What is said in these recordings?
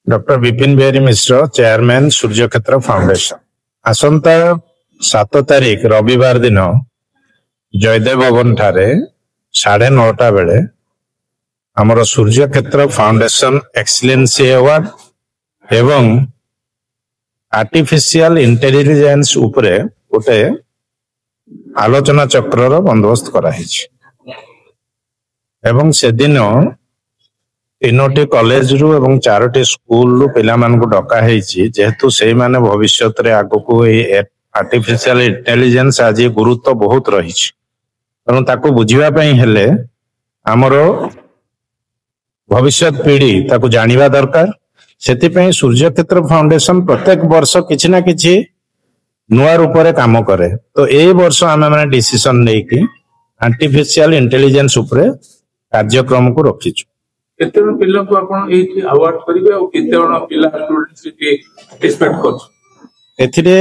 Doctor Vipin Bihari मिश्र chairman सूर्यक्षेत्र foundation आसंता 7 तारिख रविवार दिन जयदेव भवन ठारे 9:30 बेले आमर सूर्यक्षेत्र फाउंडेशन एक्सीलेंसी अवार्ड एवं आर्टिफिशियल इंटेलिजेंस उपरे गोटे आलोचना चक्र बंदोबस्त कराई एवं से दिन 3टी कॉलेज रु एवं 4टी स्कूल रु पिला मान को डका हेची जेहेतु से माने भविष्य रे आगो को आर्टिफिशियल इंटेलिजेंस आज गुरुत्व बहुत रही तेणु ताको बुझिबा पई हेले हमरो भविष्य पीढ़ी ताको जानिबा दरकार सेति पई सूर्यक्षेत्र फाउंडेशन प्रत्येक वर्ष किछि ना किछि नुआ रूप रे काम करे तो ए वर्ष आमे माने डिसीजन नै कि आर्टिफिशियल इंटेलिजेंस उपरे कार्यक्रम को रखिछु केते पिल्ला को आपण एथि अवार्ड करिवे और केते जण पिल्ला स्टूडेंट्स के पार्टिसिपेट कर एथिरे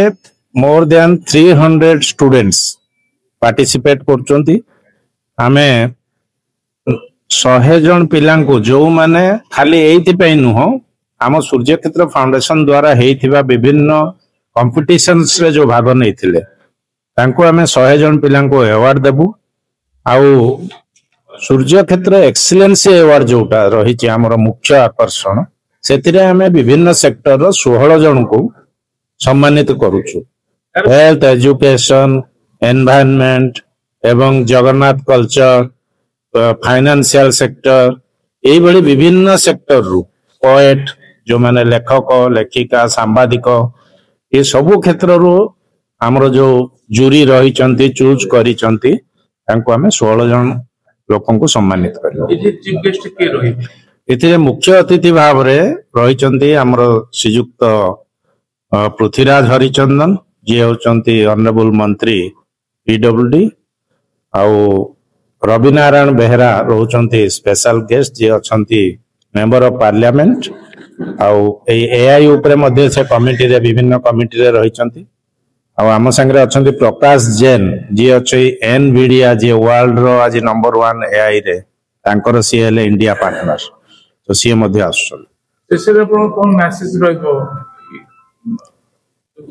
मोर देन 300 स्टूडेंट्स पार्टिसिपेट करचंती आमे 100 जन पिल्ला को जो माने खाली एथि पई नुहो आम सूर्यक्षेत्र फाउंडेशन द्वारा हेइथिबा विभिन्न कॉम्पिटिशन्स रे जो भाग नैथिले तांको आमे 100 जन पिल्ला को अवार्ड देबु आउ सूर्यक्षेत्र एक्सीलेंसी अवार्ड जोटा रही आमर मुख्य आकर्षण से विभिन्न सेक्टर 16 जन को सम्मानित करुचु हेल्थ एजुकेशन एनवायरनमेंट एवं जगन्नाथ कल्चर फाइनेंशियल सेक्टर यही बड़ी विभिन्न सेक्टर रु पोएट जो माने लेखक लेखिका सांबादिक ये सबु क्षेत्र रु आमर जो जूरी रही चूज करी 16 जन लोकों को सम्मानित कर मुख्य अतिथि भाव रही आमर श्रीजुक्त पृथ्वीराज हरिचंदन जी होचंती ऑनरेबल मंत्री पीडब्ल्यूडी आउ रवि नारायण बेहरा रोचंती स्पेशल गेस्ट जी अच्छी मेंबर ऑफ पार्लियामेंट आउ एआई उपरे मध्य से कमिटी रे विभिन्न कमिटी रे रही आम संगे अच्छा प्रकाश जैन जी अच्छे एनवीडिया जी वर्ल्ड रो आज नंबर 1 एआई रे तांकर सी हेले इंडिया पार्टनर तो सी मध्य आसुछन सेसे आपण कोन मेसेज रहबो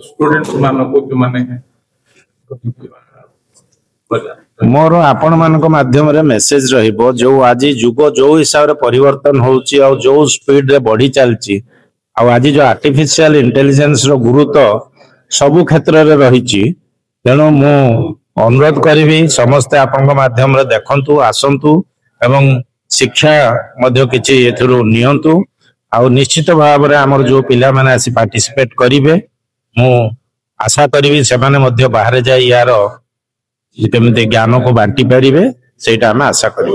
स्टूडेंट्स मानको के माने मोर आपण मानको माध्यम रे मेसेज रहबो जो आज युग जो हिसाब रे परिवर्तन होउची आ जो स्पीड रे बढ़ी चलची आ आज जो आर्टिफिशियल इंटेलिजेंस रो गुरुत्व सबु क्षेत्र रे रही तेणु मु अनुरोध करी समस्ते आपण माध्यम रे देखंतु आसंतु एवं शिक्षा मध्य किछि एथुरु नियंतु आ निश्चित भाव रे हमर जो पिला माने आसी पार्टिसिपेट करिवे मु आशा करी से माने मध्य बाहर जाई यार केमिते ज्ञान को बांटी परिवे सेटा हम आशा करी।